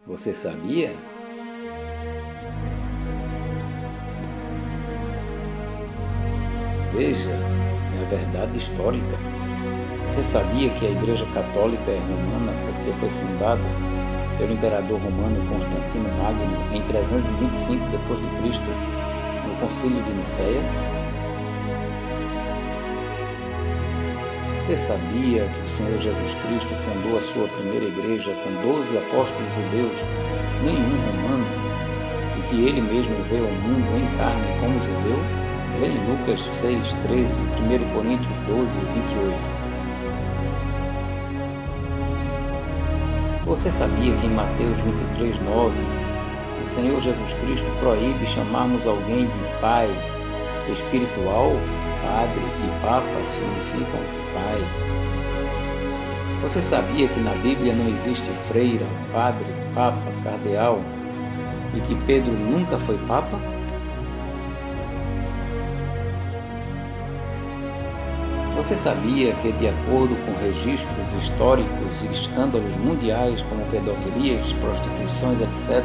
Você sabia? Veja, é a verdade histórica. Você sabia que a Igreja Católica é romana porque foi fundada pelo imperador romano Constantino Magno em 325 d.C., no Concílio de Nicéia? Você sabia que o Senhor Jesus Cristo fundou a sua primeira igreja com 12 apóstolos judeus, nenhum romano, e que ele mesmo veio ao mundo em carne como judeu? Leia em Lucas 6, 13, 1 Coríntios 12, 28. Você sabia que em Mateus 23, 9, o Senhor Jesus Cristo proíbe chamarmos alguém de Pai espiritual? Padre e Papa significam Pai. Você sabia que na Bíblia não existe freira, padre, papa, cardeal e que Pedro nunca foi Papa? Você sabia que, de acordo com registros históricos e escândalos mundiais como pedofilias, prostituições, etc.,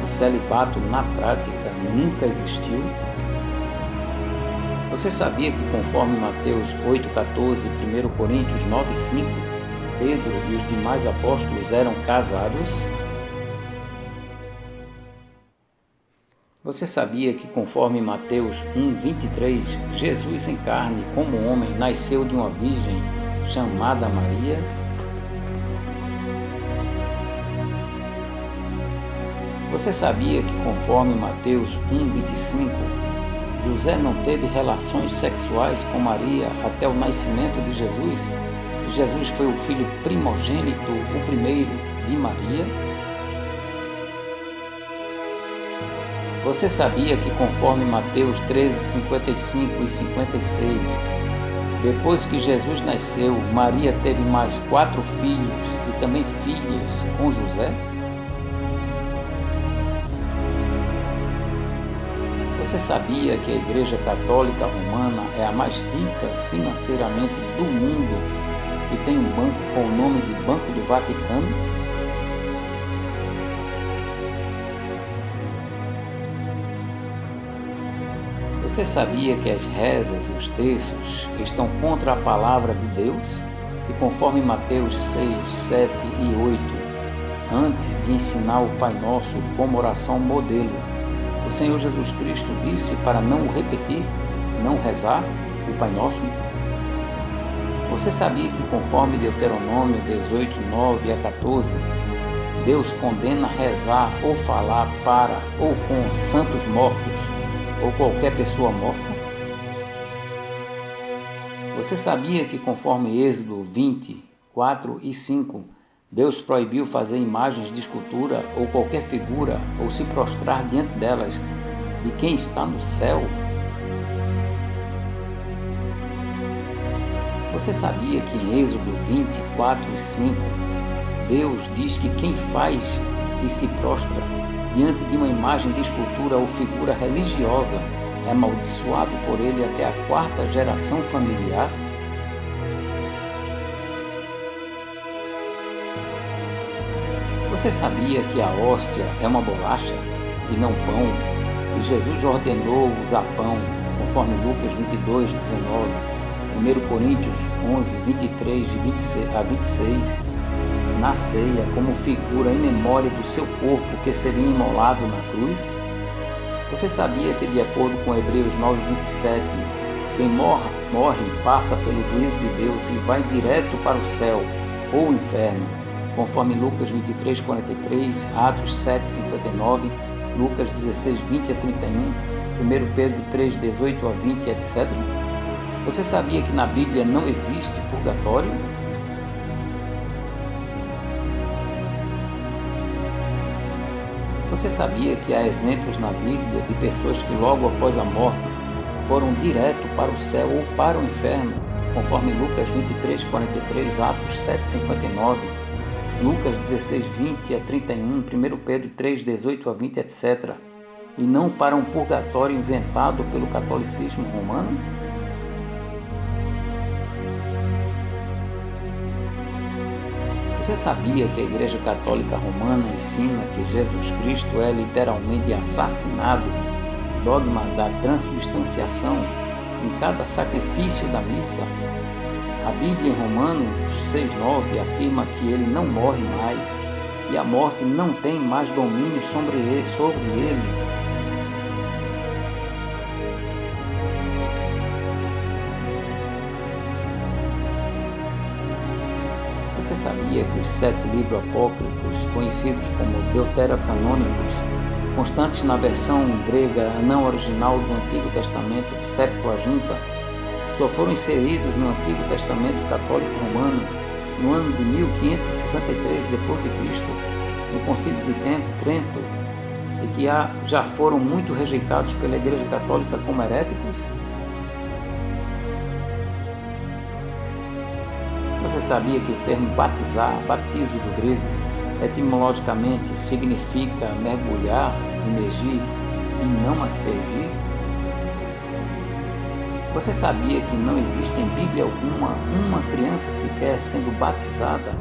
o celibato na prática nunca existiu? Você sabia que, conforme Mateus 8,14 e 1 Coríntios 9,5, Pedro e os demais apóstolos eram casados? Você sabia que, conforme Mateus 1,23, Jesus em carne, como homem, nasceu de uma virgem chamada Maria? Você sabia que, conforme Mateus 1,25, José não teve relações sexuais com Maria até o nascimento de Jesus? E Jesus foi o filho primogênito, o primeiro de Maria? Você sabia que, conforme Mateus 13, 55 e 56, depois que Jesus nasceu, Maria teve mais 4 filhos e também filhas com José? Você sabia que a Igreja Católica Romana é a mais rica financeiramente do mundo e tem um banco com o nome de Banco do Vaticano? Você sabia que as rezas, os terços, estão contra a palavra de Deus? Que, conforme Mateus 6, 7 e 8, antes de ensinar o Pai Nosso como oração modelo, o Senhor Jesus Cristo disse para não o repetir, não rezar o Pai Nosso? Você sabia que, conforme Deuteronômio 18, 9 a 14, Deus condena rezar ou falar para ou com santos mortos ou qualquer pessoa morta? Você sabia que, conforme Êxodo 20, 4 e 5, Deus proibiu fazer imagens de escultura ou qualquer figura ou se prostrar diante delas de quem está no céu? Você sabia que em Êxodo 20, 4 e 5, Deus diz que quem faz e se prostra diante de uma imagem de escultura ou figura religiosa é amaldiçoado por ele até a 4ª geração familiar? Você sabia que a hóstia é uma bolacha e não pão? E Jesus ordenou usar pão, conforme Lucas 22, 19, 1 Coríntios 11, 23 a 26, na ceia como figura em memória do seu corpo que seria imolado na cruz? Você sabia que, de acordo com Hebreus 9, 27, quem morre passa pelo juízo de Deus e vai direto para o céu ou o inferno, conforme Lucas 23, 43, Atos 7, 59, Lucas 16, 20 a 31, 1 Pedro 3, 18 a 20, etc.? Você sabia que na Bíblia não existe purgatório? Você sabia que há exemplos na Bíblia de pessoas que logo após a morte foram direto para o céu ou para o inferno, conforme Lucas 23, 43, Atos 7, 59, Lucas 16, 20 a 31, 1 Pedro 3, 18 a 20, etc., e não para um purgatório inventado pelo catolicismo romano? Você sabia que a Igreja Católica Romana ensina que Jesus Cristo é literalmente assassinado, dogma da transubstanciação, em cada sacrifício da missa? A Bíblia em Romanos 6,9 afirma que ele não morre mais e a morte não tem mais domínio sobre ele. Você sabia que os 7 livros apócrifos, conhecidos como Deuterocanônicos, constantes na versão grega não original do Antigo Testamento, Septuaginta, só foram inseridos no Antigo Testamento Católico Romano no ano de 1563 d.C., no Concílio de Trento, e que já foram muito rejeitados pela Igreja Católica como heréticos? Você sabia que o termo batizar, batismo do grego, etimologicamente significa mergulhar, imergir e não aspergir? Você sabia que não existe em Bíblia alguma uma criança sequer sendo batizada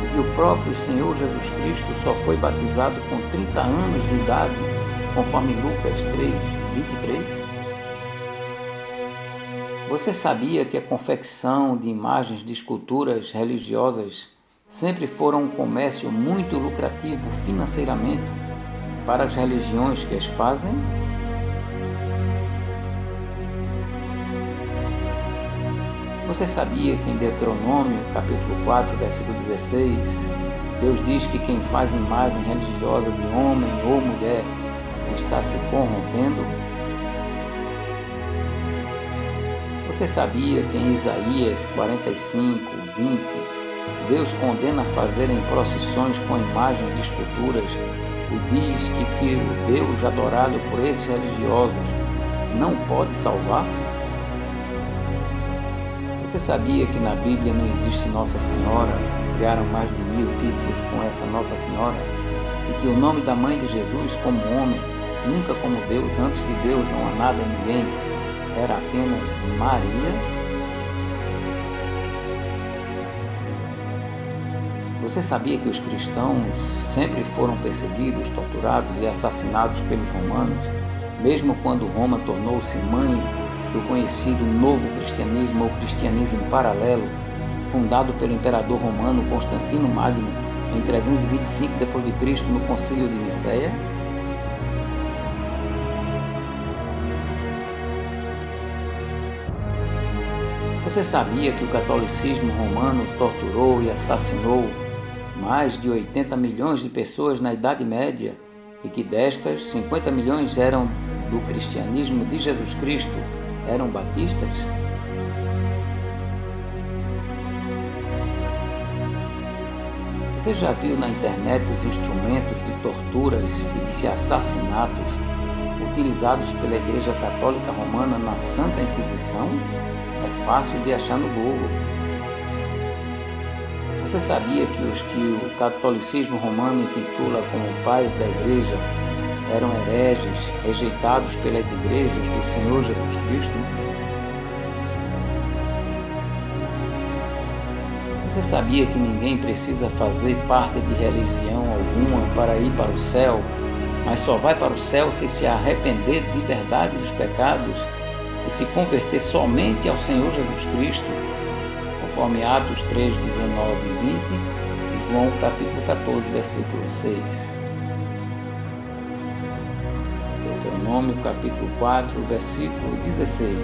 e que o próprio Senhor Jesus Cristo só foi batizado com 30 anos de idade, conforme Lucas 3:23? Você sabia que a confecção de imagens de esculturas religiosas sempre foram um comércio muito lucrativo financeiramente para as religiões que as fazem? Você sabia que em Deuteronômio, capítulo 4, versículo 16, Deus diz que quem faz imagem religiosa de homem ou mulher está se corrompendo? Você sabia que em Isaías 45:20, Deus condena fazerem procissões com imagens de esculturas e diz que o Deus adorado por esses religiosos não pode salvar? Você sabia que na Bíblia não existe Nossa Senhora? Criaram mais de 1000 títulos com essa Nossa Senhora? E que o nome da mãe de Jesus como homem, nunca como Deus, antes de Deus não há nada em ninguém, era apenas Maria? Você sabia que os cristãos sempre foram perseguidos, torturados e assassinados pelos romanos, mesmo quando Roma tornou-se mãe do conhecido novo cristianismo ou cristianismo paralelo, fundado pelo imperador romano Constantino Magno em 325 d.C. no Concílio de Nicéia? Você sabia que o catolicismo romano torturou e assassinou mais de 80 milhões de pessoas na Idade Média e que destas, 50 milhões eram do cristianismo de Jesus Cristo, eram batistas? Você já viu na internet os instrumentos de torturas e de assassinatos utilizados pela Igreja Católica Romana na Santa Inquisição? É fácil de achar no Google. Você sabia que os que o catolicismo romano intitula como pais da Igreja eram hereges, rejeitados pelas igrejas do Senhor Jesus Cristo? Você sabia que ninguém precisa fazer parte de religião alguma para ir para o céu, mas só vai para o céu se arrepender de verdade dos pecados e se converter somente ao Senhor Jesus Cristo, conforme Atos 3, 19 e 20 e João capítulo 14, versículo 6. Deuteronômio capítulo 4, versículo 16.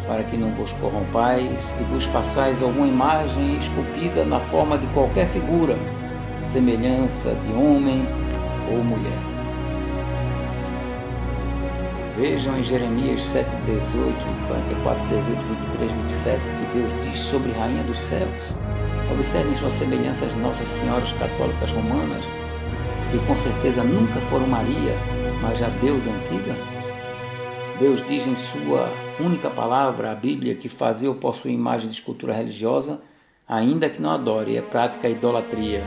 Para que não vos corrompais e vos façais alguma imagem esculpida na forma de qualquer figura, semelhança de homem ou mulher. Vejam em Jeremias 7:18, 44, 18, 23, 27, que Deus diz sobre Rainha dos Céus. Observem suas semelhanças Nossas Senhoras Católicas Romanas, que com certeza nunca foram Maria, mas a deusa antiga. Deus diz em sua única palavra, a Bíblia, que fazer ou possuir imagem de escultura religiosa, ainda que não adore, é prática a idolatria.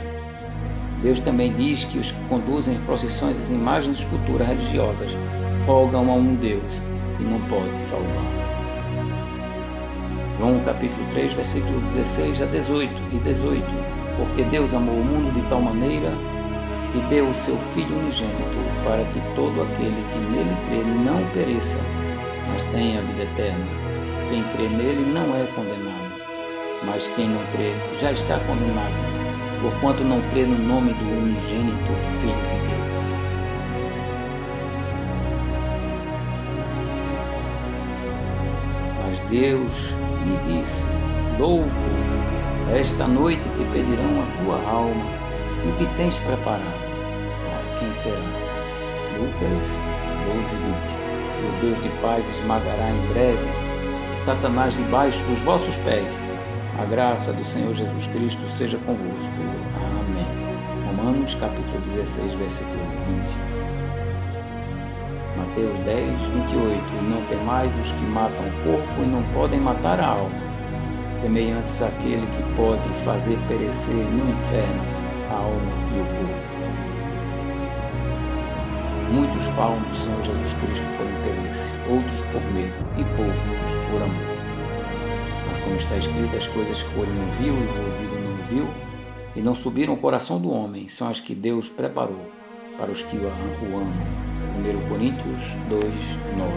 Deus também diz que os que conduzem procissões às imagens de escultura religiosas rogam a um Deus que não pode salvar. João capítulo 3, versículo 16 a 18 e 18. Porque Deus amou o mundo de tal maneira que deu o seu Filho unigênito, para que todo aquele que nele crê não pereça, mas tenha a vida eterna. Quem crê nele não é condenado, mas quem não crê já está condenado, porquanto não crê no nome do unigênito Filho de Deus. Mas Deus lhe disse: louco, esta noite te pedirão a tua alma, e o que tens preparado? Quem será? Lucas 12:20. O Deus de paz esmagará em breve Satanás debaixo dos vossos pés. A graça do Senhor Jesus Cristo seja convosco. Amém. Romanos capítulo 16, versículo 20. Mateus 10:28. E não temais os que matam o corpo e não podem matar a alma. Temei antes aquele que pode fazer perecer no inferno a alma e o corpo. Muitos falam do Senhor Jesus Cristo por interesse, outros por medo e poucos por amor. Mas como está escrito, as coisas que o olho não viu e o ouvido não viu e não subiram ao coração do homem são as que Deus preparou para os que o amam. 1 Coríntios 2:9.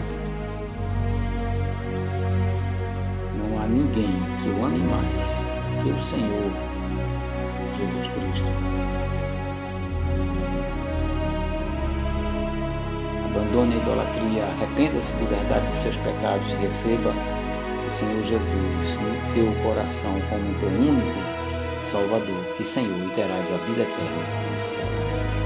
Não há ninguém que o ame mais que o Senhor Jesus Cristo. Abandone a idolatria, arrependa-se de verdade dos seus pecados e receba o Senhor Jesus no teu coração como teu único Salvador, que Senhor, e terás a vida eterna no céu.